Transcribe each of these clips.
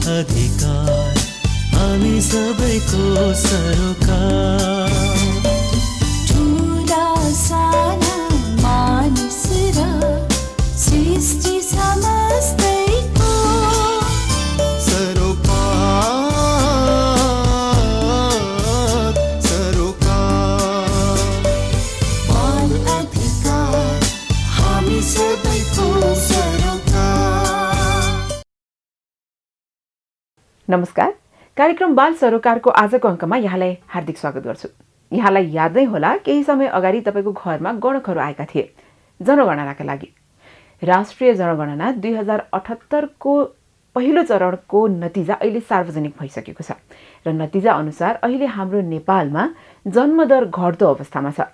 अधिकार हामी सबैको सरोकार ठुला साना मानिस र सृष्टि समस्तैको सरोकार बाल अधिकार हामी सबैको सरोकार। नमस्कार, कार्यक्रम बाल सरोकारको आजको अङ्कमा यहाँलाई हार्दिक स्वागत गर्छु। यहाँलाई याद नै होला केही समय अगाडि तपाईँको घरमा गणकहरू आएका थिए जनगणनाका लागि। राष्ट्रिय जनगणना 2078को पहिलो चरणको नतिजा अहिले सार्वजनिक भइसकेको छ र नतिजा अनुसार अहिले हाम्रो नेपालमा जन्मदर घट्दो अवस्थामा छ।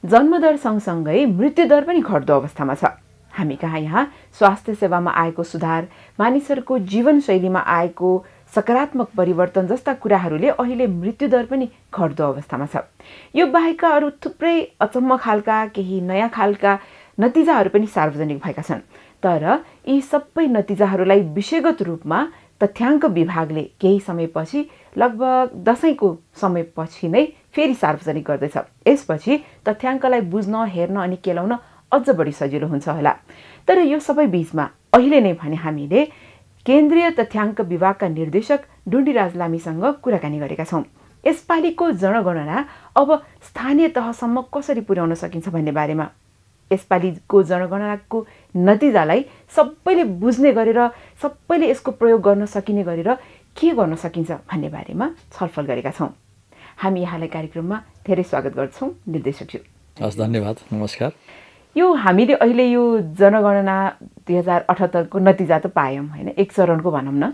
जन्मदर सँगसँगै मृत्युदर पनि घट्दो अवस्थामा छ। हामी कहाँ यहाँ स्वास्थ्य सेवामा आएको सुधार, मानिसहरूको जीवनशैलीमा आएको सकारात्मक परिवर्तन जस्ता कुराहरूले अहिले मृत्युदर पनि घट्दो अवस्थामा छ। यो बाहेकका अरू थुप्रै अचम्म खालका केही नयाँ खालका नतिजाहरू पनि सार्वजनिक भएका छन्। तर यी सबै नतिजाहरूलाई विषयगत रूपमा तथ्याङ्क विभागले केही समयपछि लगभग दशैंको समयपछि नै फेरि सार्वजनिक गर्दैछ। यसपछि तथ्याङ्कलाई बुझ्न, हेर्न अनि केलाउन अझ बढी सजिलो हुन्छ होला। तर यो सबै बीचमा अहिले नै भने हामीले केन्द्रीय तथ्याङ्क विभागका निर्देशक डुण्डीराज लामीसँग कुराकानी गरेका छौँ। यसपालिको जनगणना अब स्थानीय तहसम्म कसरी पुर्याउन सकिन्छ भन्ने बारेमा, यसपालिको जनगणनाको नतिजालाई सबैले बुझ्ने गरेर, सबैले यसको प्रयोग गर्न सकिने गरेर के गर्न सकिन्छ भन्ने बारेमा छलफल गरेका छौँ। हामी यहाँलाई कार्यक्रममा धेरै स्वागत गर्छौँ निर्देशकज्यू। हस्, धन्यवाद, नमस्कार। यो हामीले अहिले यो जनगणना 2078को नतिजा त पायौँ होइन, एक चरणको भनौँ न।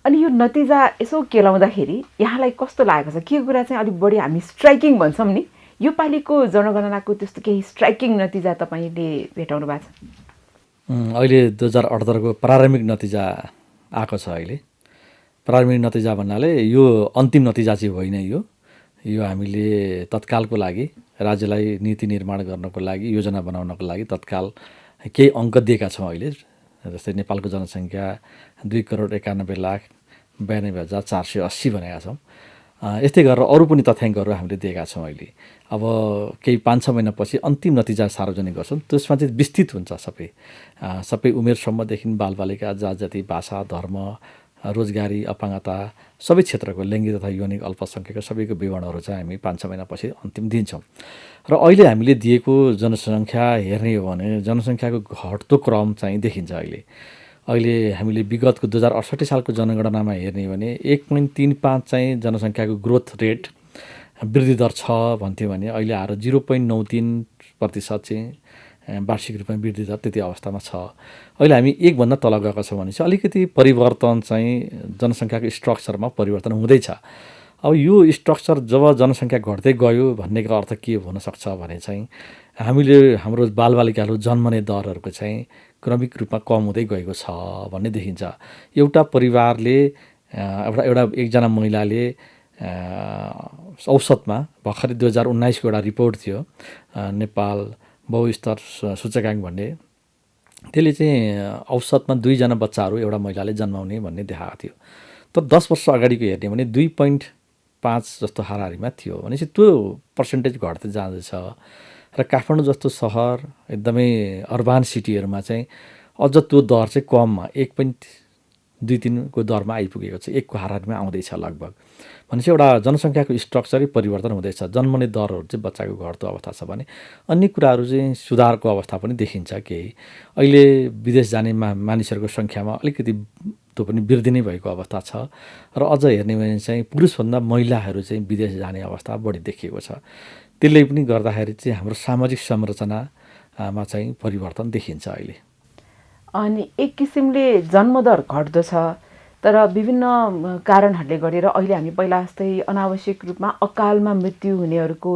अनि यो नतिजा यसो केलाउँदाखेरि यहाँलाई कस्तो लागेको छ? के कुरा चाहिँ अलिक बढी हामी स्ट्राइकिङ भन्छौँ नि, यो पालिको जनगणनाको त्यस्तो केही स्ट्राइकिङ नतिजा तपाईँले भेटाउनु भएको छ? अहिले 2078को प्रारम्भिक नतिजा आएको छ। अहिले प्रारम्भिक नतिजा भन्नाले यो अन्तिम नतिजा चाहिँ होइन। यो हामीले तत्कालको लागि राज्यलाई नीति निर्माण गर्नको लागि, योजना बनाउनको लागि तत्काल केही अङ्क दिएका छौँ। अहिले जस्तै नेपालको जनसङ्ख्या 2,91,92,480 भनेका छौँ। यस्तै गरेर अरू पनि तथ्याङ्कहरू हामीले दिएका छौँ। अहिले अब केही 5-6 महिनापछि अन्तिम नतिजा सार्वजनिक गर्छौँ। त्यसमा चाहिँ विस्तृत हुन्छ सबै उमेर समूहदेखि बालबालिका, जात जाति, भाषा, धर्म, रोजगारी, अपाङ्गता, सबै क्षेत्रको लैङ्गिक तथा यौनिक अल्पसङ्ख्यक सबैको विवरणहरू चाहिँ हामी 5-6 महिनापछि अन्तिम दिन्छौँ। र अहिले हामीले दिएको जनसङ्ख्या हेर्ने हो भने जनसङ्ख्याको घट्दो क्रम चाहिँ देखिन्छ। अहिले हामीले विगतको 2068 सालको जनगणनामा हेर्ने हो भने 1.35 चाहिँ जनसङ्ख्याको ग्रोथ रेट वृद्धि दर छ भन्थ्यो भने अहिले आएर 0.93% चाहिँ वार्षिक रूपमा वृद्धि दर त्यति अवस्थामा छ। अहिले हामी 1 भन्दा तल गएको छौँ भने चाहिँ अलिकति परिवर्तन चाहिँ जनसङ्ख्याको स्ट्रक्चरमा परिवर्तन हुँदैछ। अब यो स्ट्रक्चर जब जनसङ्ख्या घट्दै गयो भन्नेको अर्थ के हुनसक्छ भने चाहिँ हामीले हाम्रो बालबालिकाहरू जन्मने दरहरूको चाहिँ क्रमिक रूपमा कम हुँदै गएको छ भन्ने देखिन्छ। एउटा परिवारले एकजना महिलाले औसतमा भर्खरै 2019को एउटा रिपोर्ट थियो, नेपाल बहुस्तर सूचकाङ्क भन्ने, त्यसले चाहिँ औसतमा 2जना बच्चाहरू एउटा महिलाले जन्माउने भन्ने देखाएको थियो। तर 10 वर्ष अगाडिको हेर्ने भने 2.5 जस्तो हाराहारीमा थियो। भनेपछि त्यो पर्सेन्टेज घट्दै जाँदैछ। र काठमाडौँ जस्तो सहर एकदमै अर्बान सिटीहरूमा चाहिँ अझ त्यो दर चाहिँ कममा 1.23 को दरमा आइपुगेको छ, 1 को हाराहारीमा आउँदैछ लगभग। भनेपछि एउटा जनसङ्ख्याको स्ट्रक्चरै परिवर्तन हुँदैछ। जन्मने दरहरू चाहिँ बच्चाको घट्दो अवस्था छ भने अन्य कुराहरू चाहिँ सुधारको अवस्था पनि देखिन्छ। केही अहिले विदेश जाने मानिसहरूको सङ्ख्यामा अलिकति त्यो पनि वृद्धि नै भएको अवस्था छ। र अझ हेर्ने भने चाहिँ पुरुषभन्दा महिलाहरू चाहिँ विदेश जाने अवस्था बढी देखिएको छ। त्यसले पनि गर्दाखेरि चाहिँ हाम्रो सामाजिक संरचनामा चाहिँ परिवर्तन देखिन्छ अहिले। अनि एक किसिमले जन्मदर घट्दो छ, तर विभिन्न कारणहरूले गरेर अहिले हामी पहिला जस्तै अनावश्यक रूपमा अकालमा मृत्यु हुनेहरूको,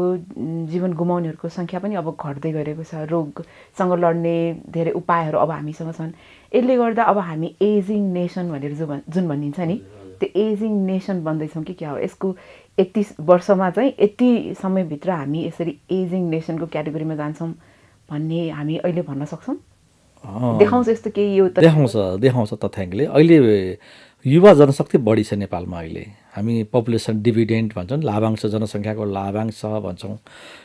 जीवन गुमाउनेहरूको सङ्ख्या पनि अब घट्दै गरेको छ। रोगसँग लड्ने धेरै उपायहरू अब हामीसँग छन्। यसले गर्दा अब हामी एजिङ नेसन भनेर जुन भनिन्छ नि, त्यो एजिङ नेसन बन्दैछौँ कि क्या हो? यसको 31 वर्षमा चाहिँ यति समयभित्र हामी यसरी एजिङ नेसनको क्याटेगोरीमा जान्छौँ भन्ने हामी अहिले भन्न सक्छौँ? देखाउँछ यस्तो केही? यो देखाउँछ तथ्याङ्कले। अहिले युवा जनशक्ति बढी छ नेपालमा अहिले। हामी पपुलेसन डिभिडेन्ट भन्छौँ, लाभांश, जनसङ्ख्याको लाभांश भन्छौँ।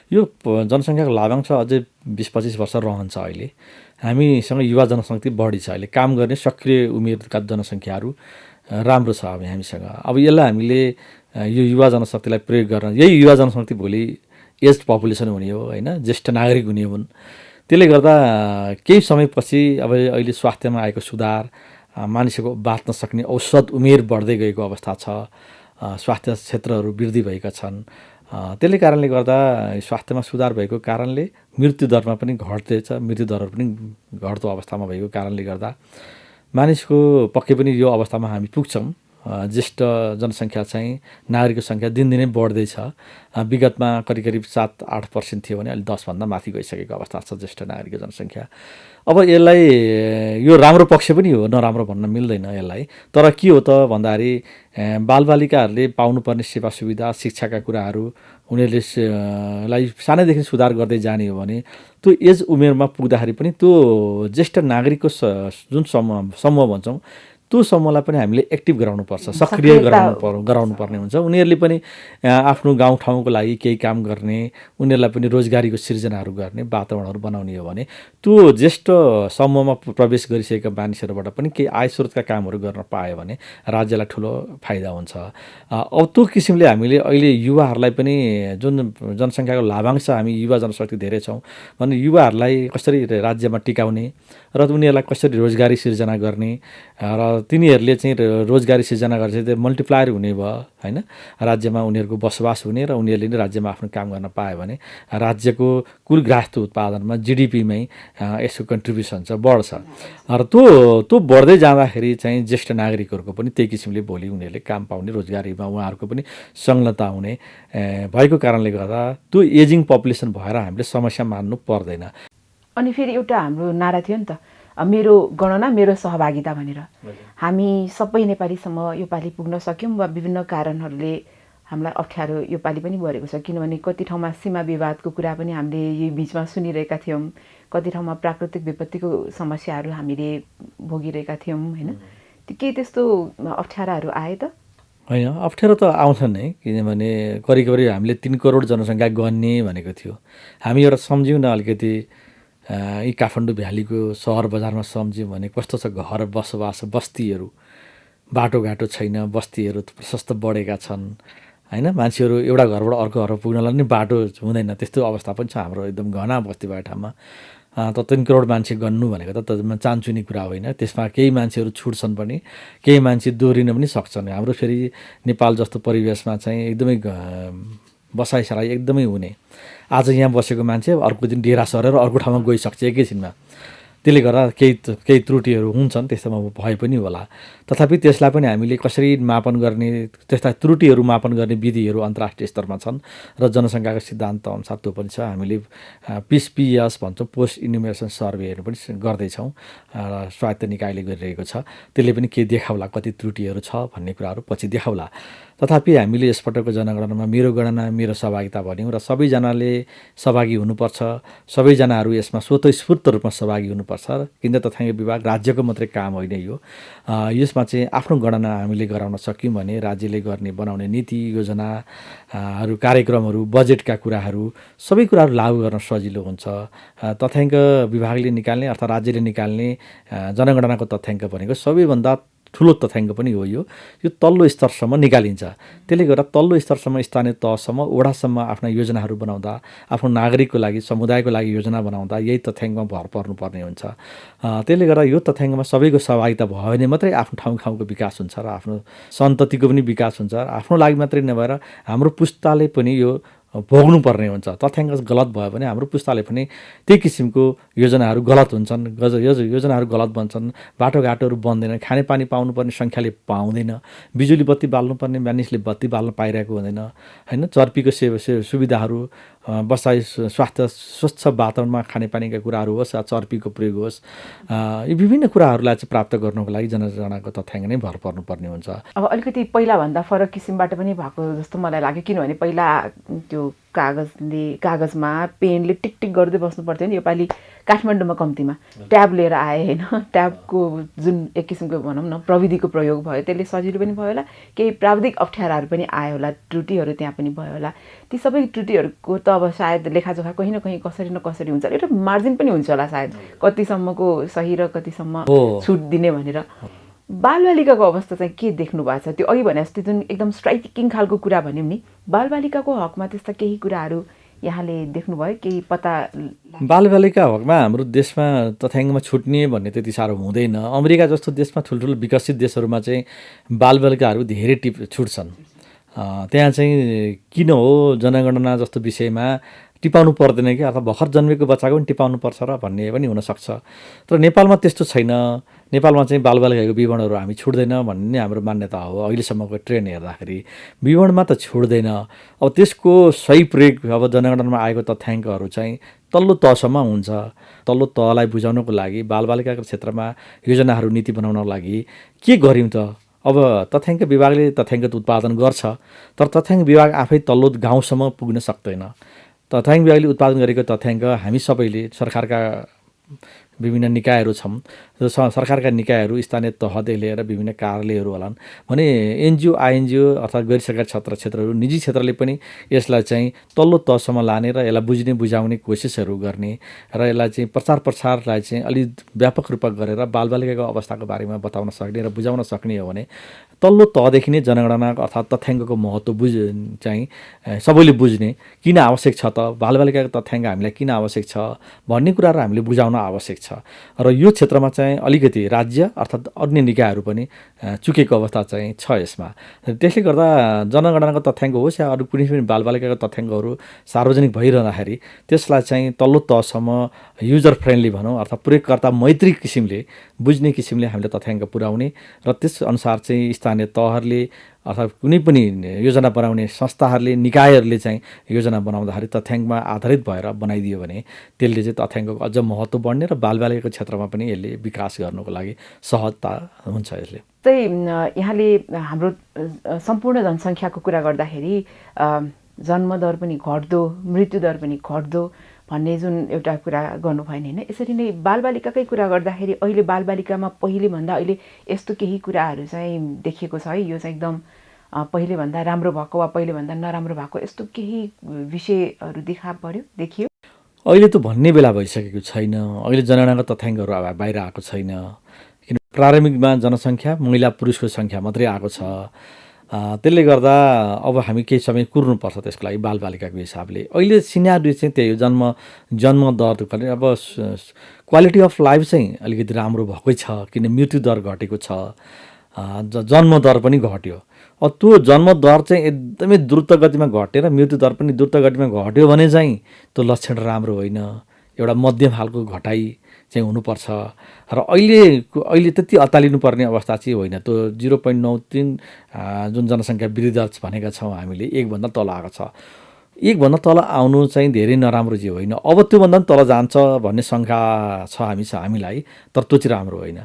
यो जनसङ्ख्याको लाभांश अझै 20-25 वर्ष रहन्छ। अहिले हामीसँग युवा जनशक्ति बढी छ। अहिले काम गर्ने सक्रिय उमेरका जनसङ्ख्याहरू राम्रो छ हामीसँग। अब यसलाई हामीले यो युवा जनशक्तिलाई प्रयोग गर्न, यही युवा जनशक्ति भोलि एज पपुलेसन हुने हो होइन, ज्येष्ठ नागरिक हुने हुन्। त्यसले गर्दा केही समयपछि अब अहिले स्वास्थ्यमा आएको सुधार, मानिसको बाँच्न सक्ने औसत उमेर बढ्दै गएको अवस्था छ, स्वास्थ्य क्षेत्रहरू वृद्धि भएका छन्। त्यसले कारणले गर्दा स्वास्थ्यमा सुधार भएको कारणले मृत्युदरमा पनि घट्दैछ, मृत्युदरहरू पनि घट्दो अवस्थामा भएको कारणले गर्दा मानिसको पक्कै पनि यो अवस्थामा हामी पुग्छौँ। ज्येष्ठ जनसङ्ख्या चाहिँ नागरिकको सङ्ख्या दिनदिनै बढ्दैछ। विगतमा करिब 7-8% थियो भने अहिले 10भन्दा माथि गइसकेको अवस्था छ ज्येष्ठ नागरिकको जनसङ्ख्या। अब यसलाई यो राम्रो पक्ष पनि हो, नराम्रो भन्न मिल्दैन यसलाई। तर के हो त भन्दाखेरि बालबालिकाहरूले पाउनुपर्ने सेवा सुविधा, शिक्षाका कुराहरू उनीहरूले लाई सानैदेखि सुधार गर्दै जाने हो भने त्यो एज उमेरमा पुग्दाखेरि पनि त्यो ज्येष्ठ नागरिकको जुन समूह भन्छौँ त्यो समूहलाई पनि हामीले एक्टिभ गराउनुपर्छ, सक्रिय गराउनुपर्ने हुन्छ। उनीहरूले पनि आफ्नो गाउँठाउँको लागि केही काम गर्ने, उनीहरूलाई पनि रोजगारीको सिर्जनाहरू गर्ने वातावरणहरू बनाउने हो भने त्यो ज्येष्ठ समूहमा प्रवेश गरिसकेका मानिसहरूबाट पनि केही आय स्रोतका कामहरू गर्न पायो भने राज्यलाई ठुलो फाइदा हुन्छ। अब त्यो किसिमले हामीले अहिले युवाहरूलाई पनि, जुन जनसङ्ख्याको लाभांश हामी युवा जनशक्ति धेरै छौँ भने युवाहरूलाई कसरी राज्यमा टिकाउने र उनीहरूलाई कसरी रोजगारी सिर्जना गर्ने र तिनीहरूले चाहिँ रोजगारी सिर्जना गरेर चाहिँ मल्टिप्लायर हुने भयो होइन, राज्यमा उनीहरूको बसोबास हुने र उनीहरूले नै राज्यमा आफ्नो काम गर्न पायो भने राज्यको कुल गृहस्थ उत्पादनमा जिडिपीमै यसको कन्ट्रिब्युसन चाहिँ बढ्छ। र त्यो बढ्दै जाँदाखेरि चाहिँ ज्येष्ठ नागरिकहरूको पनि त्यही किसिमले भोलि उनीहरूले काम पाउने, रोजगारीमा उहाँहरूको पनि संलग्नता हुने भएको कारणले गर्दा त्यो एजिङ पपुलेसन भएर हामीले समस्या मान्नु पर्दैन। अनि फेरि एउटा हाम्रो नारा थियो नि त, मेरो गणना मेरो सहभागिता भनेर। हामी सबै नेपालीसम्म योपालि पुग्न सक्यौँ वा विभिन्न कारणहरूले हामीलाई अप्ठ्यारो योपालि पनि बढेको छ। किनभने कति ठाउँमा सीमा विवादको कुरा पनि हामीले यही बिचमा सुनिरहेका थियौँ, कति ठाउँमा प्राकृतिक विपत्तिको समस्याहरू हामीले भोगिरहेका थियौँ होइन। के त्यस्तो अप्ठ्याराहरू आए त? होइन, अप्ठ्यारो त आउँछ नै, किनभने करिब हामीले 3 करोड जनसङ्ख्या गन्ने भनेको थियो। हामी एउटा सम्झ्यौँ न अलिकति, यी काठमाडौँ भ्यालीको सहर बजारमा सम्झ्यौँ भने कस्तो छ घर बसोबास, बस्तीहरू, बाटोघाटो छैन, बस्तीहरू प्रशस्त बढेका छन् होइन। मान्छेहरू एउटा घरबाट अर्को घर पुग्नलाई नि बाटो हुँदैन, त्यस्तो अवस्था पनि छ हाम्रो एकदम घना बस्ती भएको ठाउँमा। त 3 करोड मान्छे गन्नु भनेको त चान्चुने कुरा होइन। त्यसमा केही मान्छेहरू छुट्छन् पनि, केही मान्छे दोहोरिन पनि सक्छन्। हाम्रो फेरि नेपाल जस्तो परिवेशमा चाहिँ एकदमै बसाइसराई एकदमै हुने, आज यहाँ बसेको मान्छे अर्को दिन डेरा सरेर अर्को ठाउँमा गइसक्छ एकैछिनमा। त्यसले गर्दा केही त्रुटिहरू हुन्छन्, त्यस्तोमा भए पनि होला। तथापि त्यसलाई पनि हामीले कसरी मापन गर्ने, त्यस्ता त्रुटिहरू मापन गर्ने विधिहरू अन्तर्राष्ट्रिय स्तरमा छन् र जनसङ्ख्याको सिद्धान्त अनुसार त्यो पनि छ। हामीले PIS भन्छौँ, पोस्ट इन्युमेरेसन सर्वेहरू पनि गर्दैछौँ र स्वायत्त निकायले गरिरहेको छ। त्यसले पनि के देखाउला, कति त्रुटिहरू छ भन्ने कुराहरू पछि देखाउला। तथापि हामीले यसपटकको जनगणनामा मेरो गणना मेरो सहभागिता भन्यौँ र सबैजनाले सहभागी हुनुपर्छ, सबैजनाहरू यसमा स्वतस्फूर्त रूपमा सहभागी हुनुपर्छ। केन्द्र तथ्याङ्क विभाग राज्यको मात्रै काम होइन यो। यसमा चाहिँ आफ्नो गणना हामीले गराउन सक्यौँ भने राज्यले बनाउने नीति योजनाहरू, कार्यक्रमहरू, बजेटका कुराहरू, सबै कुराहरू लागू गर्न सजिलो हुन्छ। तथ्याङ्क विभागले निकाल्ने अर्थात् राज्यले निकाल्ने जनगणनाको तथ्याङ्क भनेको सबैभन्दा ठुलो तथ्याङ्क पनि हो। यो तल्लो स्तरसम्म निकालिन्छ। त्यसले गर्दा तल्लो स्तरसम्म, स्थानीय तहसम्म, वडासम्म आफ्ना योजनाहरू बनाउँदा, आफ्नो नागरिकको लागि, समुदायको लागि योजना बनाउँदा यही तथ्याङ्कमा भर पर्नुपर्ने हुन्छ। त्यसले गर्दा यो तथ्याङ्कमा सबैको सहभागिता भयो भने मात्रै आफ्नो ठाउँको विकास हुन्छ र आफ्नो सन्ततिको पनि विकास हुन्छ। आफ्नो लागि मात्रै नभएर हाम्रो पुस्ताले पनि यो भोग्नुपर्ने हुन्छ। तथ्याङ्क गलत भयो भने हाम्रो पुस्ताले पनि त्यही किसिमको योजनाहरू गलत हुन्छन्, योजनाहरू गलत बन्छन्, बाटोघाटोहरू बन्दैन, खानेपानी पाउनुपर्ने सङ्ख्याले पाउँदैन, बिजुली बत्ती बाल्नुपर्ने मानिसले बत्ती बाल्न पाइरहेको हुँदैन होइन। चर्पीको सुविधाहरू, बसाइ, स्वास्थ्य, स्वच्छ वातावरणमा खानेपानीका कुराहरू होस्, चर्पीको प्रयोग होस्, यी विभिन्न कुराहरूलाई चाहिँ प्राप्त गर्नको लागि जनगणनाको तथ्याङ्क नै भर पर्नुपर्ने हुन्छ। अब अलिकति पहिलाभन्दा फरक किसिमबाट पनि भएको जस्तो मलाई लाग्यो, किनभने पहिला त्यो कागजमा पेनले टिकटिक गर्दै बस्नु पर्थ्यो नि। योपालि काठमाडौँमा कम्तीमा ट्याब लिएर आए होइन। ट्याबको जुन एक किसिमको भनौँ न प्रविधिको प्रयोग भयो, त्यसले सजिलो पनि भयो होला, केही प्राविधिक अप्ठ्याराहरू पनि आयो होला, त्रुटिहरू त्यहाँ पनि भयो होला। ती सबै त्रुटिहरूको त अब सायद लेखाजोखा कहीँ न कहीँ कसरी न कसरी हुन्छ, एउटा मार्जिन पनि हुन्छ होला सायद, कतिसम्मको सही र कतिसम्म छुट दिने भनेर। बालबालिकाको अवस्था चाहिँ के देख्नु भएको छ? त्यो अघि भने जस्तै जुन एकदम स्ट्राइकिङ खालको कुरा भन्यौँ नि, बालबालिकाको हकमा त्यस्ता केही कुराहरू यहाँले देख्नुभयो, केही पत्ता? बालबालिका हकमा हाम्रो देशमा तथ्याङ्कमा छुट्ने भन्ने त्यति साह्रो हुँदैन। अमेरिका जस्तो देशमा ठुल्ठुलो विकसित देशहरूमा चाहिँ बालबालिकाहरू धेरै छुट्छन्। त्यहाँ चाहिँ किन हो जनगणना जस्तो विषयमा टिपाउनु पर्दैन कि, अथवा भर्खर जन्मेको बच्चाको पनि टिपाउनु पर्छ र भन्ने पनि हुनसक्छ। तर नेपालमा त्यस्तो छैन। नेपालमा चाहिँ बालबालिकाको विवरणहरू हामी छुट्दैन भन्ने हाम्रो मान्यता हो। अहिलेसम्मको ट्रेन्ड हेर्दाखेरि विवरणमा त छुट्दैन। अब त्यसको सही प्रयोग अब जनगणनामा आएको तथ्याङ्कहरू चाहिँ तल्लो तहसम्म हुन्छ। तल्लो तहलाई बुझाउनको लागि बालबालिकाको क्षेत्रमा योजनाहरू नीति बनाउनको लागि के गर्यौँ त? अब तथ्याङ्क विभागले तथ्याङ्क उत्पादन गर्छ, तर तथ्याङ्क विभाग आफै तल्लो गाउँसम्म पुग्न सक्दैन। तथ्याङ्क विभागले उत्पादन गरेको तथ्याङ्क हामी सबैले सरकारका विभिन्न निकायहरू छौँ, सरकारका निकायहरू स्थानीय तहदेखि लिएर विभिन्न कार्यालयहरू होलान् भने एनजिओ आइएनजिओ अर्थात् गैर सरकारी क्षेत्रहरू निजी क्षेत्रले पनि यसलाई चाहिँ तल्लो तहसम्म लाने र यसलाई बुझ्ने बुझाउने कोसिसहरू गर्ने र यसलाई चाहिँ प्रचारलाई चाहिँ अलि व्यापक रूपमा गरेर बालबालिकाको अवस्थाको बारेमा बताउन सक्ने र बुझाउन सक्ने हो भने तल्लो तहदेखि नै जनगणना अर्थात् तथ्याङ्कको महत्त्व चाहिँ सबैले बुझ्ने, किन आवश्यक छ त, बालबालिकाको तथ्याङ्क हामीलाई किन आवश्यक छ भन्ने कुराहरू हामीले बुझाउन आवश्यक छ। र यो क्षेत्रमा चाहिँ अलिकति राज्य अर्थात् अन्य निकायहरू पनि चुकेको अवस्था चाहिँ छ यसमा। त्यसले गर्दा जनगणनाको तथ्याङ्क होस् या अरू कुनै पनि बालबालिकाको तथ्याङ्कहरू सार्वजनिक भइरहँदाखेरि त्यसलाई चाहिँ तल्लो तहसम्म युजर फ्रेन्डली भनौँ अर्थात् प्रयोगकर्ता मैत्री किसिमले बुझ्ने किसिमले हामीले तथ्याङ्क पुर्याउने र त्यसअनुसार चाहिँ स्थानीय तहहरूले अथवा कुनै पनि योजना बनाउने संस्थाहरूले निकायहरूले चाहिँ योजना बनाउँदाखेरि तथ्याङ्कमा आधारित भएर बनाइदियो भने त्यसले चाहिँ तथ्याङ्कको अझ महत्त्व बढ्ने र बालबालिकाको क्षेत्रमा पनि यसले विकास गर्नको लागि सहजता हुन्छ। यसले चाहिँ यहाँले हाम्रो सम्पूर्ण जनसङ्ख्याको कुरा गर्दाखेरि जन्मदर पनि घट्दो, मृत्युदर पनि घट्दो भन्ने जुन एउटा कुरा गर्नुभयो नि होइन, यसरी नै बालबालिकाकै कुरा गर्दाखेरि अहिले बालबालिकामा पहिलेभन्दा अहिले यस्तो केही कुराहरू चाहिँ देखिएको छ है, यो चाहिँ एकदम पहिलेभन्दा राम्रो भएको वा पहिलेभन्दा नराम्रो भएको यस्तो केही विषयहरू देखियो? अहिले त भन्ने बेला भइसकेको छैन। अहिले जनगणनाको तथ्याङ्कहरू बाहिर आएको छैन, किन प्रारम्भिकमा जनसङ्ख्या महिला पुरुषको सङ्ख्या मात्रै आएको छ। त्यसले गर्दा अब हामी केही समय कुर्नुपर्छ त्यसको लागि बालबालिकाको हिसाबले। अहिले सिनारी चाहिँ त्यही हो, जन्म दर अब क्वालिटी अफ लाइफ चाहिँ अलिकति राम्रो भएकै छ, किन मृत्युदर घटेको छ, जन्म दर पनि घट्यो। त्यो जन्म दर चाहिँ एकदमै द्रुत गतिमा घटेर मृत्युदर पनि द्रुत गतिमा घट्यो भने चाहिँ त्यो लक्षण राम्रो होइन। एउटा मध्यम खालको घटाइ चाहिँ हुनुपर्छ र अहिले त्यति अत्तालिनुपर्ने अवस्था चाहिँ होइन। त्यो 0.93 जुन जनसङ्ख्या वृद्धि दर भनेका छौँ हामीले, 1 भन्दा तल आएको छ। 1 भन्दा तल आउनु चाहिँ धेरै नराम्रो चाहिँ होइन। अब त्योभन्दा पनि तल जान्छ भन्ने शङ्का छ हामीलाई, तर त्यो चाहिँ राम्रो होइन।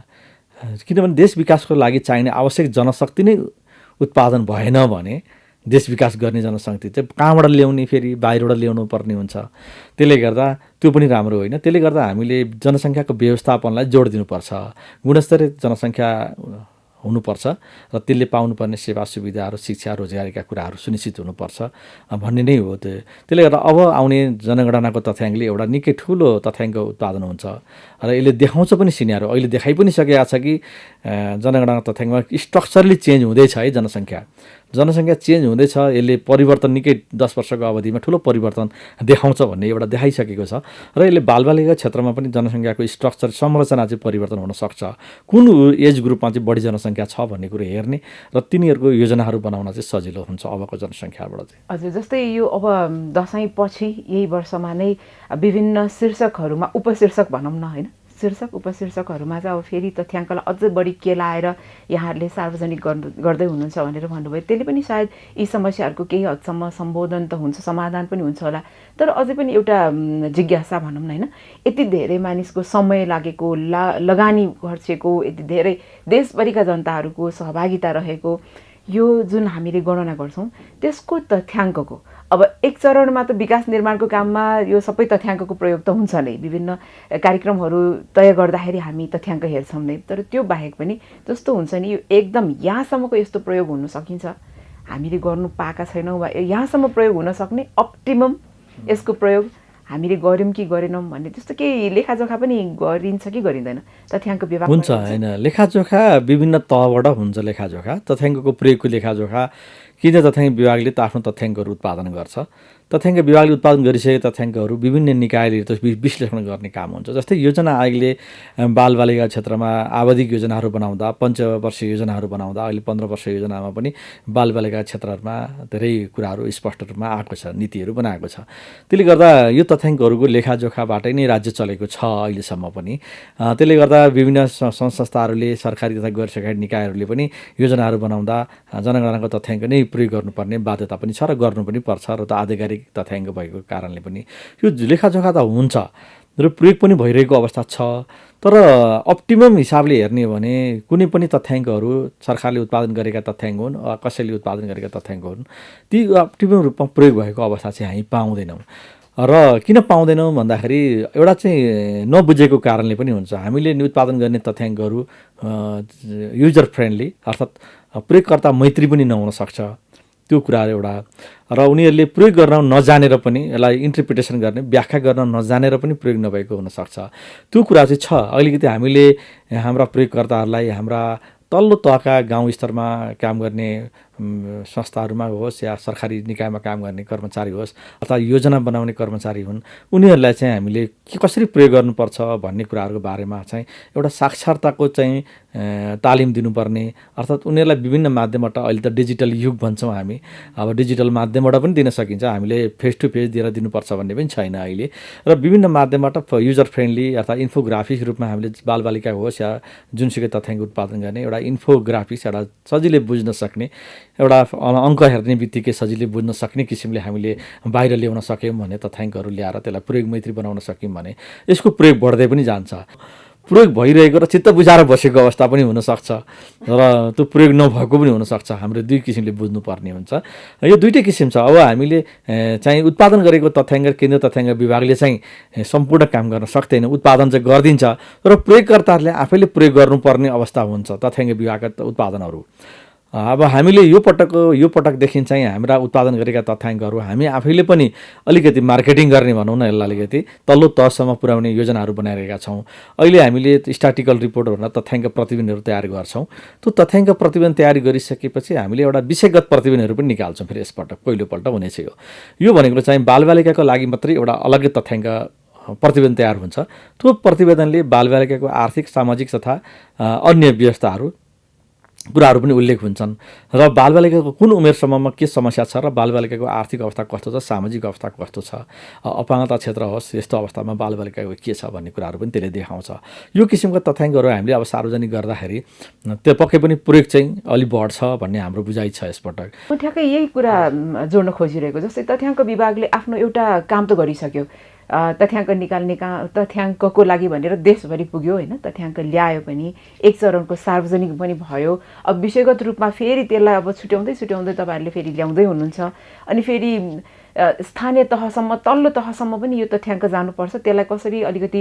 किनभने देश विकासको लागि चाहिने आवश्यक जनशक्ति नै उत्पादन भएन भने देश विकास गर्ने जनशक्ति चाहिँ कहाँबाट ल्याउने, फेरि बाहिरबाट ल्याउनु पर्ने हुन्छ। त्यसले गर्दा त्यो पनि राम्रो होइन। त्यसले गर्दा हामीले जनसङ्ख्याको व्यवस्थापनलाई जोड दिनुपर्छ, गुणस्तरीय जनसङ्ख्या हुनुपर्छ र त्यसले पाउनुपर्ने सेवा सुविधाहरू, शिक्षा, रोजगारीका कुराहरू सुनिश्चित हुनुपर्छ भन्ने नै हो। त्यसले गर्दा अब आउने जनगणनाको तथ्याङ्कले एउटा निकै ठुलो तथ्याङ्क उत्पादन हुन्छ र यसले देखाउँछ पनि सिनारो। अहिले देखाइ पनि सकेको छ कि जनगणनाको तथ्याङ्कमा स्ट्रक्चरली चेन्ज हुँदैछ है। जनसङ्ख्या चेन्ज हुँदैछ, यसले परिवर्तन निकै 10 वर्षको अवधिमा ठुलो परिवर्तन देखाउँछ भन्ने एउटा देखाइसकेको छ र यसले बालबालिका क्षेत्रमा पनि जनसङ्ख्याको स्ट्रक्चर संरचना चाहिँ परिवर्तन हुनसक्छ। कुन एज ग्रुपमा चाहिँ बढी जनसङ्ख्या छ भन्ने कुरो हेर्ने र तिनीहरूको योजनाहरू बनाउन चाहिँ सजिलो हुन्छ अबको जनसङ्ख्याबाट चाहिँ। हजुर, जस्तै यो अब दसैँ पछि यही वर्षमा नै विभिन्न शीर्षकहरूमा उपशीर्षक भनौँ न होइन, शीर्षक उपशीर्षकहरूमा चाहिँ अब फेरि तथ्याङ्कलाई अझ बढी केलाएर यहाँहरूले सार्वजनिक गर्दै हुनुहुन्छ भनेर भन्नुभयो। त्यसले पनि सायद यी समस्याहरूको केही हदसम्म सम्बोधन त हुन्छ, समाधान पनि हुन्छ होला। तर अझै पनि एउटा जिज्ञासा भनौँ न होइन, यति धेरै मानिसको समय लागेको, लगानी खर्चेको, यति धेरै देशभरिका जनताहरूको सहभागिता रहेको यो जुन हामीले गणना गर्छौँ त्यसको तथ्याङ्कको अब एक चरणमा त विकास निर्माणको काममा यो सबै तथ्याङ्कको प्रयोग त हुन्छ नै, विभिन्न कार्यक्रमहरू तय गर्दाखेरि हामी तथ्याङ्क हेर्छौँ नै, तर त्यो बाहेक पनि जस्तो हुन्छ नि यो एकदम यहाँसम्मको यस्तो प्रयोग हुन सकिन्छ, हामीले गर्नु पाएका छैनौँ वा यहाँसम्म प्रयोग हुन सक्ने अप्टिमम यसको प्रयोग हामीले गऱ्यौँ कि गरेनौँ भन्ने त्यस्तो केही लेखाजोखा पनि गरिन्छ कि गरिँदैन तथ्याङ्क विभाग? हुन्छ, होइन, लेखाजोखा विभिन्न तहबाट हुन्छ। लेखाजोखा तथ्याङ्कको प्रयोगको लेखाजोखा किन तथ्याङ्क विभागले त आफ्नो तथ्याङ्कहरू उत्पादन गर्छ। तथ्याङ्क विभागले उत्पादन गरिसकेका तथ्याङ्कहरू विभिन्न निकायले त विश्लेषण गर्ने काम हुन्छ। जस्तै योजना आयोगले बालबालिका क्षेत्रमा आवधिक योजनाहरू बनाउँदा, पञ्चवर्षीय योजनाहरू बनाउँदा अहिले 15 वर्ष योजनामा पनि बालबालिका क्षेत्रहरूमा धेरै कुराहरू स्पष्ट रूपमा आएको छ, नीतिहरू बनाएको छ। त्यसले गर्दा यो तथ्याङ्कहरूको लेखाजोखाबाटै नै राज्य चलेको छ अहिलेसम्म पनि। त्यसले गर्दा विभिन्न संस्थाहरूले, सरकारी तथा गैर सरकारी निकायहरूले पनि योजनाहरू बनाउँदा जनगणनाको तथ्याङ्क नै प्रयोग गर्नुपर्ने बाध्यता पनि छ र गर्नु पनि पर्छ र त आधिकारिक तथ्याङ्क भएको कारणले पनि यो लेखाजोखा त हुन्छ र प्रयोग पनि भइरहेको अवस्था छ। तर अप्टिमम हिसाबले हेर्ने हो भने कुनै पनि तथ्याङ्कहरू सरकारले उत्पादन गरेका तथ्याङ्क हुन्, कसैले उत्पादन गरेका तथ्याङ्क हुन्, ती अप्टिमम रूपमा प्रयोग भएको अवस्था चाहिँ हामी पाउँदैनौँ। र किन पाउँदैनौँ भन्दाखेरि एउटा चाहिँ नबुझेको कारणले पनि हुन्छ। हामीले उत्पादन गर्ने तथ्याङ्कहरू युजर फ्रेन्डली अर्थात् प्रयोगकर्ता मैत्री पनि नहुन सक्छ, त्यो कुराहरू एउटा। र उनीहरूले प्रयोग गर्न नजानेर पनि यसलाई इन्टरप्रिटेसन गर्ने, व्याख्या गर्न नजानेर पनि प्रयोग नभएको हुनसक्छ, त्यो कुरा चाहिँ छ। अलिकति हामीले हाम्रा प्रयोगकर्ताहरूलाई हाम्रा तल्लो तहका गाउँ स्तरमा काम गर्ने संस्थाहरूमा होस् या सरकारी निकायमा काम गर्ने कर्मचारी होस् अथवा योजना बनाउने कर्मचारी हुन्, उनीहरूलाई चाहिँ हामीले कसरी प्रयोग गर्नुपर्छ भन्ने कुराहरूको बारेमा चाहिँ एउटा साक्षरताको चाहिँ तालिम दिनुपर्ने। अर्थात् उनीहरूलाई विभिन्न माध्यमबाट, अहिले त डिजिटल युग भन्छौँ हामी, अब डिजिटल माध्यमबाट पनि दिन सकिन्छ, हामीले फेस टु फेस दिएर दिनुपर्छ भन्ने पनि छैन अहिले। र विभिन्न माध्यमबाट युजर फ्रेन्डली अर्थात् इन्फोग्राफिक रूपमा हामीले बालबालिका होस् या जुनसुकै तथ्याङ्क उत्पादन गर्ने एउटा इन्फोग्राफिक्स, एउटा सजिलै बुझ्न सक्ने, एउटा अङ्क हेर्ने बित्तिकै सजिलै बुझ्न सक्ने किसिमले हामीले बाहिर ल्याउन सक्यौँ भने, तथ्याङ्कहरू ल्याएर त्यसलाई प्रयोग मैत्री बनाउन सक्यौँ भने यसको प्रयोग बढ्दै पनि जान्छ। प्रयोग भइरहेको र चित्त बुझाएर बसेको अवस्था पनि हुनसक्छ र त्यो प्रयोग नभएको पनि हुनसक्छ। हाम्रो दुई किसिमले बुझ्नुपर्ने हुन्छ। यो दुइटै किसिम छ। अब हामीले चाहिँ उत्पादन गरेको तथ्याङ्क केन्द्रीय तथ्याङ्क विभागले चाहिँ सम्पूर्ण काम गर्न सक्दैन, उत्पादन चाहिँ गरिदिन्छ र प्रयोगकर्ताहरूले आफैले प्रयोग गर्नुपर्ने अवस्था हुन्छ तथ्याङ्क विभागका उत्पादनहरू। अब हामीले यो पटकदेखि चाहिँ हाम्रा उत्पादन गरेका तथ्याङ्कहरू हामी आफैले पनि अलिकति मार्केटिङ गर्ने भनौँ न, यसलाई अलिकति तल्लो तहसम्म पुर्याउने योजनाहरू बनाइरहेका छौँ। अहिले हामीले स्ट्याटिकल रिपोर्टहरूमा तथ्याङ्क प्रतिवेदनहरू तयार गर्छौँ। त्यो तथ्याङ्क प्रतिवेदन तयारी गरिसकेपछि हामीले एउटा विषयगत प्रतिवेदनहरू पनि निकाल्छौँ। फेरि यसपटक पहिलोपल्ट हुनेछ यो भनेको चाहिँ बालबालिकाको लागि मात्रै एउटा अलग्गै तथ्याङ्क प्रतिवेदन तयार हुन्छ। त्यो प्रतिवेदनले बालबालिकाको आर्थिक, सामाजिक तथा अन्य व्यवस्थाहरू कुराहरू पनि उल्लेख हुन्छन् र बालबालिकाको कुन उमेरसम्ममा के समस्या छ र बालबालिकाको आर्थिक अवस्था कस्तो छ, सामाजिक अवस्था कस्तो छ, अपाङ्गता क्षेत्र होस्, यस्तो अवस्थामा बालबालिकाको के छ भन्ने कुराहरू पनि त्यसले देखाउँछ। यो किसिमका तथ्याङ्कहरू हामीले अब सार्वजनिक गर्दाखेरि त्यो पक्कै पनि प्रयोग चाहिँ अलिक बढ्छ भन्ने हाम्रो बुझाइ छ यसपटक। म ठ्याक्कै यही कुरा जोड्न खोजिरहेको, जस्तै तथ्याङ्क विभागले आफ्नो एउटा काम त गरिसक्यो, तथ्याङ्क निकाल्ने तथ्याङ्कको लागि भनेर देशभरि पुग्यो होइन, तथ्याङ्क ल्यायो पनि, एक चरणको सार्वजनिक पनि भयो। अब विषयगत रूपमा फेरि त्यसलाई अब छुट्याउँदै तपाईँहरूले फेरि ल्याउँदै हुनुहुन्छ। अनि फेरि स्थानीय तहसम्म, तल्लो तहसम्म पनि यो तथ्याङ्क जानुपर्छ, त्यसलाई कसरी अलिकति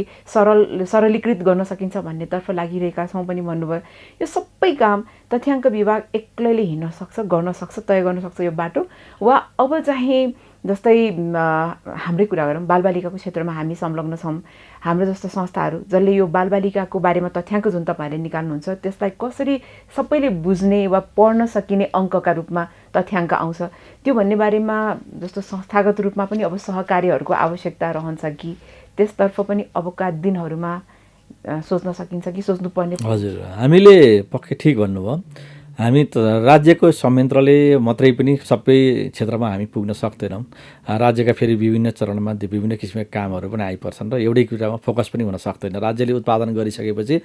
सरलीकृत गर्न सकिन्छ भन्नेतर्फ लागिरहेका छौँ पनि भन्नुभयो। यो सबै काम तथ्याङ्क विभाग एक्लैले हिँड्न सक्छ, गर्न सक्छ, तय गर्न सक्छ यो बाटो, वा अब चाहिँ जस्तै हाम्रै कुरा गरौँ, बालबालिकाको क्षेत्रमा हामी संलग्न छौँ, हाम्रो जस्तो संस्थाहरू जसले यो बालबालिकाको बारेमा तथ्याङ्क जुन तपाईँहरूले निकाल्नुहुन्छ त्यसलाई कसरी सबैले बुझ्ने वा पढ्न सकिने अङ्कका रूपमा तथ्याङ्क आउँछ, त्यो भन्ने बारेमा जस्तो संस्थागत रूपमा पनि अब सहकार्यहरूको आवश्यकता रहन्छ कि त्यसतर्फ पनि अबका दिनहरूमा सोच्न सकिन्छ कि सोच्नुपर्ने? हजुर, हामीले पक्कै ठिक भन्नुभयो। हामी त राज्यको संयन्त्रले मात्रै पनि सबै क्षेत्रमा हामी पुग्न सक्दैनौँ। राज्यका फेरि विभिन्न चरणमा विभिन्न किसिमका कामहरू पनि आइपर्छन् र एउटै कुरामा फोकस पनि हुन सक्दैन। राज्यले उत्पादन गरिसकेपछि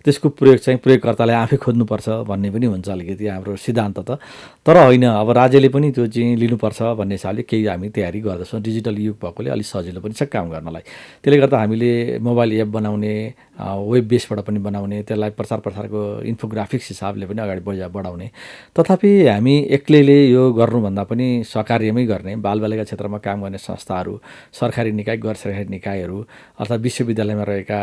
त्यसको प्रयोग चाहिँ प्रयोगकर्ताले आफै खोज्नुपर्छ भन्ने पनि हुन्छ अलिकति हाम्रो सिद्धान्त त। तर होइन, अब राज्यले पनि त्यो चाहिँ लिनुपर्छ भन्ने हिसाबले केही हामी तयारी गर्दछौँ। डिजिटल युग भएकोले अलिक सजिलो पनि छ काम गर्नलाई। त्यसले गर्दा हामीले मोबाइल एप बनाउने, वेब बेसबाट पनि बनाउने, त्यसलाई प्रचारको इन्फोग्राफिक्स हिसाबले पनि अगाडि बढाउने। तथापि हामी एक्लैले यो गर्नुभन्दा पनि सहकार्यमै गर्ने बालबालिका क्षेत्रमा काम गर्ने संस्थाहरू, सरकारी निकाय, गैर सरकारी निकायहरू अर्थात् विश्वविद्यालयमा रहेका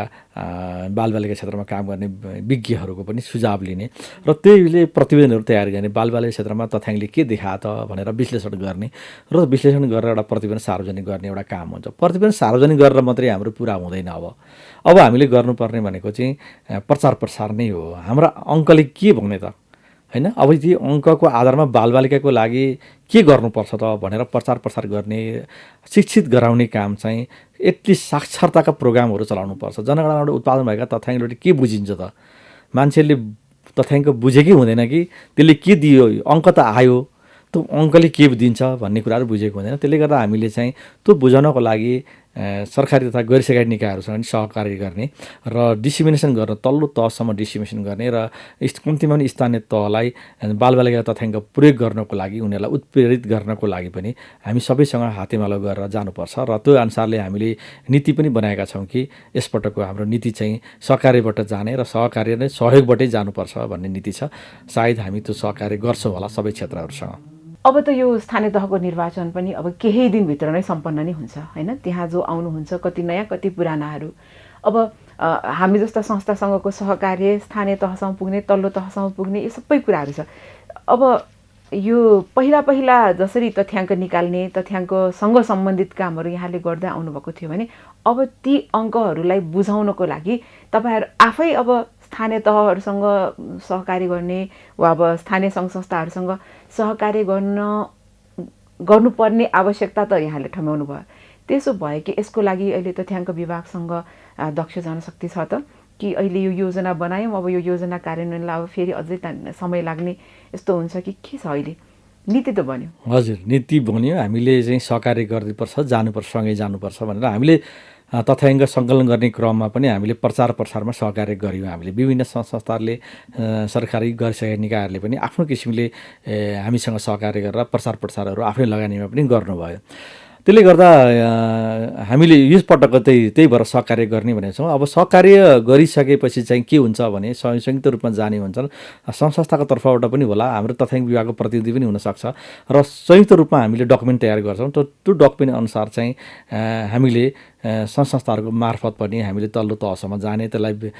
बालबालिका क्षेत्रमा काम गर्ने विज्ञहरूको पनि सुझाव लिने र त्यहीले प्रतिवेदनहरू तयार गर्ने, बालबालिका क्षेत्रमा तथ्याङ्कले के देखायो त भनेर विश्लेषण गर्ने र विश्लेषण गरेर एउटा प्रतिवेदन सार्वजनिक गर्ने एउटा काम हुन्छ। प्रतिवेदन सार्वजनिक गरेर मात्रै हाम्रो पुरा हुँदैन। अब हामीले गर्नुपर्ने भनेको चाहिँ प्रचार प्रसार नै हो। हाम्रा अङ्कले के भने त हैन, अब त्यो अङ्कको आधारमा बालबालिकाको लागि के गर्नुपर्छ त भनेर प्रचार प्रसार गर्ने, शिक्षित गराउने काम चाहिँ एटलिस्ट साक्षरताका प्रोग्रामहरू चलाउनुपर्छ। जनगणनाबाट उत्पादन भएका तथ्याङ्कबाट के बुझिन्छ त? मान्छेले तथ्याङ्क बुझेकै हुँदैन कि त्यसले के दियो, अङ्क त आयो, त्यो अङ्कले के दिन्छ भन्ने कुराहरू बुझेको हुँदैन। त्यसले गर्दा हामीले चाहिँ त्यो बुझाउनको लागि सरकारी तथा गैर सरकारी निकायहरूसँग पनि सहकार्य गर्ने र डिसिमिनेसन गर्न, तल्लो तहसम्म डिसिमिनेसन गर्ने र कम्तीमा पनि स्थानीय तहलाई बालबालिका तथ्याङ्क प्रयोग गर्नको लागि, उनीहरूलाई उत्प्रेरित गर्नको लागि पनि हामी सबैसँग हातेमालो गरेर जानुपर्छ। र त्यो अनुसारले हामीले नीति पनि बनाएका छौँ कि यसपटकको हाम्रो नीति चाहिँ सहकार्यबाट जाने र सहकार्य नै सहयोगबाटै जानुपर्छ भन्ने नीति छ। सायद हामी त्यो सहकार्य गर्छौँ होला सबै क्षेत्रहरूसँग। अब त यो स्थानीय तहको निर्वाचन पनि अब केही दिनभित्र नै सम्पन्न नै हुन्छ हैन। त्यहाँ जो आउनुहुन्छ कति नयाँ कति पुरानाहरू, अब हामी जस्ता संस्थासँगको सहकार्य स्थानीय तहसम्म पुग्ने, तल्लो तहसम्म पुग्ने, यो सबै कुराहरू छ। अब यो पहिला जसरी तथ्याङ्क निकाल्ने, तथ्याङ्कसँग सम्बन्धित कामहरू यहाँले गर्दै आउनुभएको थियो भने अब ती अङ्कहरूलाई बुझाउनको लागि तपाईँहरू आफै अब स्थानीय तहहरूसँग सहकार्य गर्ने वा अब स्थानीय सङ्घ संस्थाहरूसँग सहकार्य गर्नुपर्ने आवश्यकता त यहाँले ठम्याउनु भयो। त्यसो भयो कि यसको लागि अहिले तथ्याङ्क विभागसँग दक्ष जनशक्ति छ त, कि अहिले यो योजना बनायौँ, अब यो योजना कार्यान्वयनलाई अब फेरि अझै समय लाग्ने यस्तो हुन्छ कि के छ? अहिले नीति त बन्यो। हजुर, नीति बन्यो। हामीले चाहिँ सहकार्य गर्नुपर्छ, जानुपर्छ, सँगै जानुपर्छ भनेर हामीले तथ्याङ्क सङ्कलन गर्ने क्रममा पनि हामीले प्रचार प्रसारमा सहकार्य गऱ्यौँ। हामीले विभिन्न संस्थाहरूले, सरकारी गैर सरकारी निकायहरूले पनि आफ्नो किसिमले हामीसँग सहकार्य गरेर प्रचार प्रसारहरू आफ्नै लगानीमा पनि गर्नुभयो। त्यसले गर्दा हामीले यसपटक त्यही भएर सहकार्य गर्ने भनेको छौँ। अब सहकार्य गरिसकेपछि चाहिँ के हुन्छ भने संयुक्त रूपमा जाने हुन्छन्, संस्थाको तर्फबाट पनि होला, हाम्रो तथ्याङ्क विभागको प्रतिनिधि पनि हुनसक्छ र संयुक्त रूपमा हामीले डकुमेन्ट तयार गर्छौँ। त्यो डकुमेन्ट अनुसार चाहिँ हामीले संस्थाहरूको मार्फत पनि हामीले तल्लो तहसम्म जाने, त्यसलाई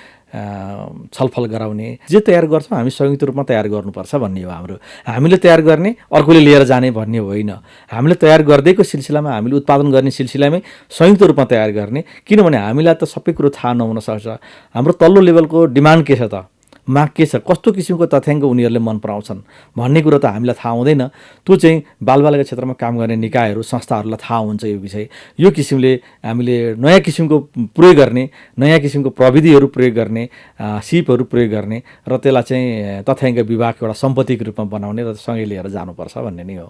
छलफल गराउने, जे तयार गर्छौँ हामी संयुक्त रूपमा तयार गर्नुपर्छ भन्ने हो हाम्रो। हामीले तयार गर्ने, अर्कोले लिएर जाने भन्ने होइन। हामीले तयार गर्दैको सिलसिलामा, हामीले उत्पादन गर्ने सिलसिलामै संयुक्त रूपमा तयार गर्ने। किनभने हामीलाई त सबै कुरो थाहा नहुन सक्छ। हाम्रो तल्लो लेभलको डिमान्ड के छ त, माग के छ, कस्तो किसिमको तथ्याङ्क उनीहरूले मन पराउँछन् भन्ने कुरो त हामीलाई थाहा हुँदैन। त्यो चाहिँ बालबालिका क्षेत्रमा काम गर्ने निकायहरू, संस्थाहरूलाई थाहा हुन्छ यो विषय। यो किसिमले हामीले नयाँ किसिमको प्रयोग गर्ने, नयाँ किसिमको प्रविधिहरू प्रयोग गर्ने, सिपहरू प्रयोग गर्ने र त्यसलाई चाहिँ तथ्याङ्क विभागको एउटा सम्पत्तिको रूपमा बनाउने र सँगै लिएर जानुपर्छ भन्ने नै हो।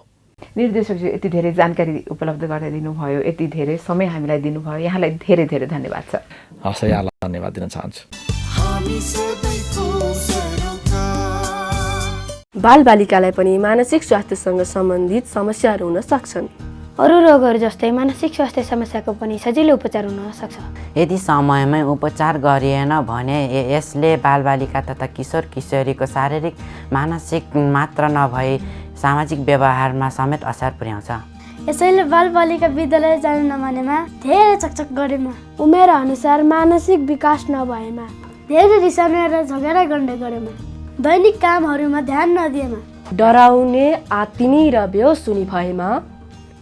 निर्देशकजी, यति धेरै जानकारी उपलब्ध गराइदिनु भयो, यति धेरै समय हामीलाई दिनुभयो, यहाँलाई धेरै धेरै धन्यवाद छ। हस्, यहाँलाई धन्यवाद दिन चाहन्छु। बालबालिकालाई पनि मानसिक स्वास्थ्यसँग सम्बन्धित समस्याहरू हुन सक्छन्। अरू रोगहरू जस्तै मानसिक स्वास्थ्य समस्याको पनि सजिलो उपचार हुन सक्छ यदि समयमै उपचार गरिएन भने यसले बालबालिका तथा किशोर किशोरीको शारीरिक मानसिक मात्र नभई सामाजिक व्यवहारमा समेत असर पुर्याउँछ। यसैले बालबालिका विद्यालय जान नमानेमा, धेरै चकचक गरेमा, उमेर अनुसार मानसिक विकास नभएमा, धेरै रिसाउने र झगडा गर्ने गरेमा, दैनिक कामहरूमा ध्यान नदिएमा, डराउने, आत्तिनी र बेहोस हुने भएमा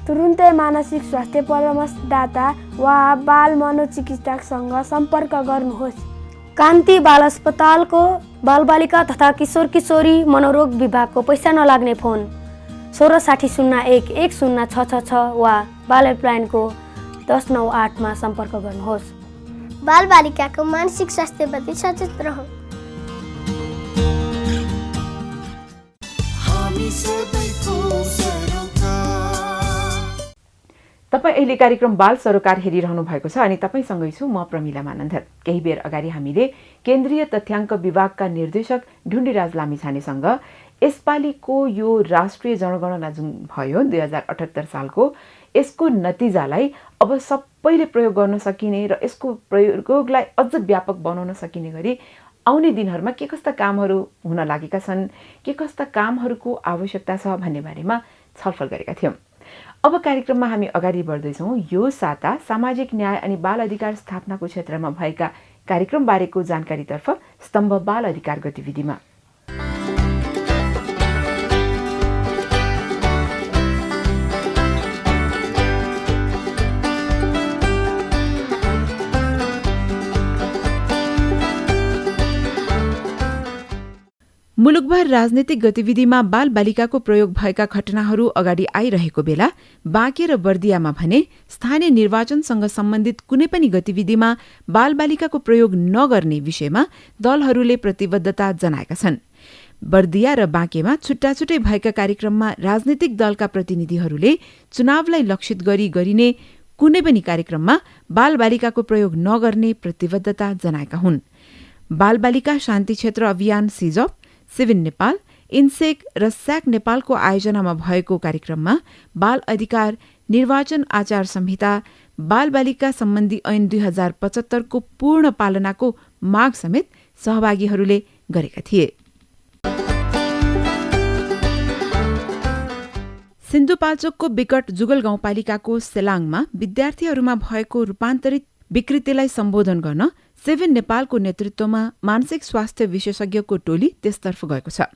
तुरुन्तै मानसिक स्वास्थ्य परामर्शदाता वा बाल मनोचिकित्सकसँग सम्पर्क गर्नुहोस्। कान्ति बाल अस्पतालको बालबालिका तथा किशोर किशोरी मनोरोग विभागको पैसा नलाग्ने फोन 166001 1066 वा बाल हेल्पलाइनको 1098 मा सम्पर्क गर्नुहोस्। बालबालिकाको मानसिक स्वास्थ्यप्रति सचेत रहौँ। तपाईँ अहिले कार्यक्रम बाल सरोकार हेरिरहनु भएको छ अनि तपाईँसँगै छु म प्रमिला मानन्धर। केही बेर अगाडि हामीले केन्द्रीय तथ्याङ्क विभागका निर्देशक ढुण्डीराज लामिछानेसँग यसपालिको यो राष्ट्रिय जनगणना जुन भयो 2078 सालको, यसको नतिजालाई अब सबैले प्रयोग गर्न सकिने र यसको प्रयोगलाई अझ व्यापक बनाउन सकिने गरी आउने दिनहरूमा के कस्ता कामहरू हुन लागेका छन्, के कस्ता कामहरूको आवश्यकता छ भन्ने बारेमा छलफल गरेका थियौँ। अब कार्यक्रममा हामी अगाडि बढ्दैछौँ। यो साता सामाजिक न्याय अनि बाल अधिकार स्थापनाको क्षेत्रमा भएका कार्यक्रमबारेको जानकारीतर्फ स्तम्भ बाल अधिकार गतिविधिमा। मुलुकभर राजनैतिक गतिविधिमा बाल बालिकाको प्रयोग भएका घटनाहरू अगाडि आइरहेको बेला बाँके र बर्दियामा भने स्थानीय निर्वाचनसँग सम्बन्धित कुनै पनि गतिविधिमा बाल बालिकाको प्रयोग नगर्ने विषयमा दलहरूले प्रतिबद्धता जनाएका छन्। बर्दिया र बाँकेमा छुट्टा छुट्टै भएका कार्यक्रममा राजनैतिक दलका प्रतिनिधिहरूले चुनावलाई लक्षित गरी गरिने कुनै पनि कार्यक्रममा बाल बालिकाको प्रयोग नगर्ने प्रतिबद्धता जनाएका हुन्। बाल बालिका शान्ति क्षेत्र अभियान सिजप, सिभिन नेपाल, इन्सेक र स्याक नेपालको आयोजनामा भएको कार्यक्रममा बाल अधिकार, निर्वाचन आचार संहिता, बाल बालिका सम्बन्धी ऐन 2075 को पूर्ण पालनाको माग समेत सहभागीहरूले गरेका थिए। सिन्धुपाल्चोकको विकट जुगल गाउँपालिकाको सेलाङमा विद्यार्थीहरूमा भएको रूपान्तरित विकृतिलाई सम्बोधन गर्न सिभिन नेपालको नेतृत्वमा मानसिक स्वास्थ्य विशेषज्ञको टोली त्यसतर्फ गएको छ।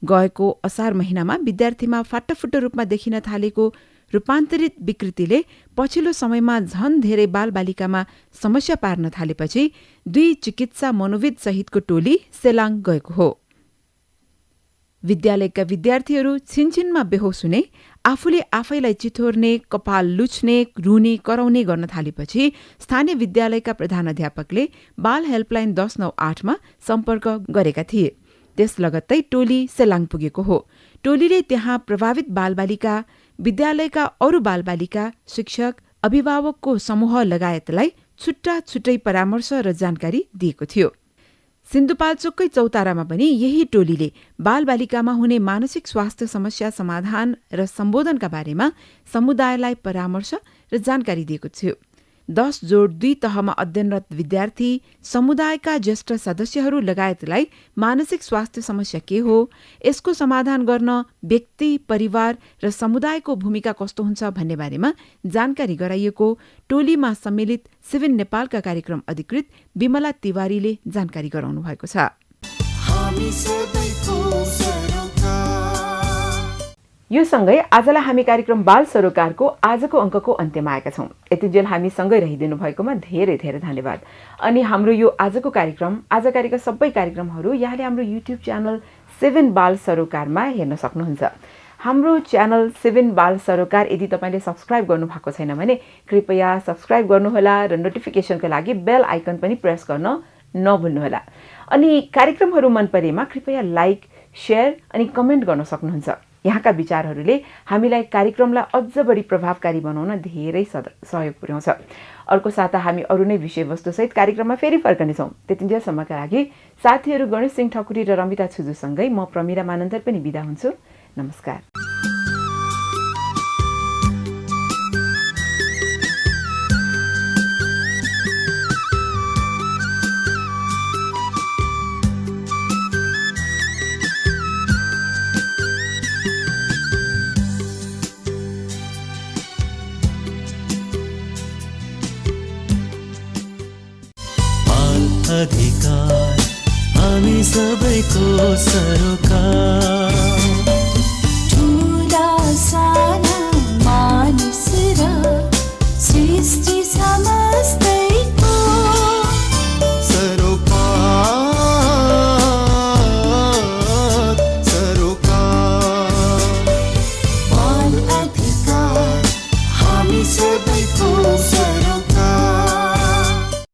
गएको असार महिनामा विद्यार्थीमा फाटाफुट्टो रूपमा देखिन थालेको रूपान्तरित विकृतिले पछिल्लो समयमा झन धेरै बाल बालिकामा समस्या पार्न थालेपछि 2 चिकित्सा मनोविद सहितको टोली सेलाङ गएको हो। विद्यालयका विद्यार्थीहरू छिनछिनमा बेहोस हुने, आफूले आफैलाई चिथोर्ने, कपाल लुच्ने, रुने, कराउने गर्न थालेपछि स्थानीय विद्यालयका प्रधानाध्यापकले बाल हेल्पलाइन 1098 मा सम्पर्क गरेका थिए। त्यस लगत्तै टोली सेलाङ पुगेको हो। टोलीले त्यहाँ प्रभावित बालबालिका, विद्यालयका अरू बालबालिका, शिक्षक, अभिभावकको समूह लगायतलाई छुट्टा छुट्टै परामर्श र जानकारी दिएको थियो। सिन्धुपाल्चोककै चौतारामा पनि यही टोलीले बालबालिकामा हुने मानसिक स्वास्थ्य समस्या समाधान र सम्बोधनका बारेमा समुदायलाई परामर्श र जानकारी दिएको थियो। 10 जोड 2 तहमा अध्ययनरत विद्यार्थी, समुदायका ज्येष्ठ सदस्यहरू लगायतलाई मानसिक स्वास्थ्य समस्या के हो, यसको समाधान गर्न व्यक्ति, परिवार र समुदायको भूमिका कस्तो हुन्छ भन्ने बारेमा जानकारी गराइएको टोलीमा सम्मिलित सिभिन नेपालका कार्यक्रम अधिकृत विमला तिवारीले जानकारी गराउनु भएको छ। यो सँगै आजलाई हामी कार्यक्रम बाल सरोकारको आजको अङ्कको अन्त्यमा आएका छौँ। यतिजेल हामी सँगै रहिदिनु भएकोमा धेरै धेरै धन्यवाद। अनि हाम्रो यो आजको कार्यक्रम, आजकारीका सबै कार्यक्रमहरू यहाँले हाम्रो युट्युब च्यानल 7 बाल सरोकारमा हेर्न सक्नुहुन्छ। हाम्रो च्यानल 7 बाल सरोकार यदि तपाईँले सब्सक्राइब गर्नुभएको छैन भने कृपया सब्सक्राइब गर्नुहोला र नोटिफिकेसनको लागि बेल आइकन पनि प्रेस गर्न नभुल्नुहोला। अनि कार्यक्रमहरू मन परेमा कृपया लाइक, शेयर अनि कमेन्ट गर्न सक्नुहुन्छ। यहाँका विचारहरूले हामीलाई कार्यक्रमलाई अझ बढी प्रभावकारी बनाउन धेरै सहयोग पुर्याउँछ। अर्को साता हामी अरू नै विषयवस्तुसहित कार्यक्रममा फेरि फर्कनेछौँ। त्यतिन्जेलसम्मका लागि साथीहरू गणेश सिंह ठकुरी र रमिता छुजुसँगै म प्रमिला मानन्तर पनि बिदा हुन्छु। नमस्कार। अधिकार हामी सबैको सरोकार।